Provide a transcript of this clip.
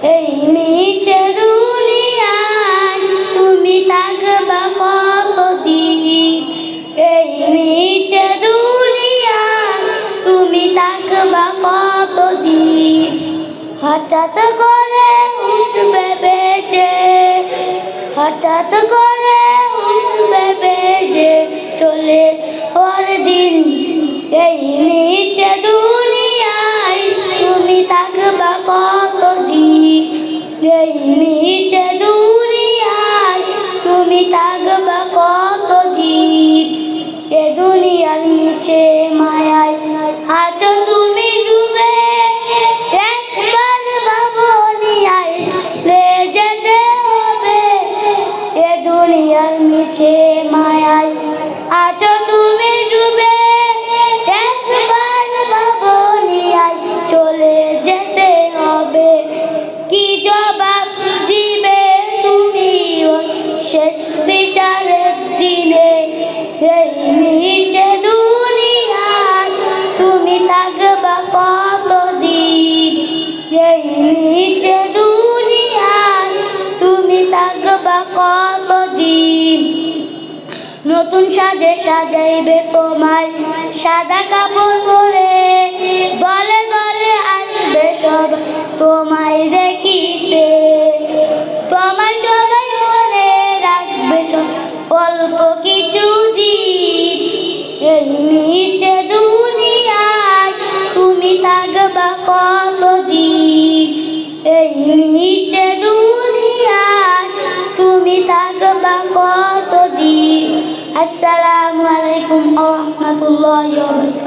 এই মিছে দুনিয়ায় তুমি থাকবা কতদিন, এই মিছে দুনিয়ায় তুমি থাকবা কতদিন। হঠাৎ করে উঠবে বেজে, হঠাৎ করে উঠবে বেজে চলে ওর দিন। এই মিছে দুনিয়ায় তুমি থাকবা কতদিন, এই মিছে দুনিয়ায় তুমি থাকবা কতদিন। এ দুনিয়ার মিছে মায়ায় আছো তুমি ডুবে, একবার ভাবনি আইলে যেতে হবে। এ দুনিয়ার মিছে মায়ায় আছো তুমি ডুবে, একবার ভাবনি চলে যেতে হবে। কি জবাব দিবে তুমি ওই শেষ বিচারের দিনে, এই মিছে দুনিয়ায় তুমি থাকবা কতদিন, এই মিছে দুনিয়ায় তুমি থাকবা কতদিন। নতুন সাজে সাজাইবে তোমায় সাদা কাপড় পরে, গলে গলে আসবে সব তোমায় দেখিতে। তোমায় সবাই মনে রাখবে সব অল্প কিছু দিন, এই মিছে দুনিয়ায় তুমি থাকবা কতদিন, এই মিছে দুনিয়ায় তুমি থাকবা কতদিন। আসসালামু আলাইকুম ওয়া রাহমাতুল্লাহি ওয়া বারাকাতুহু।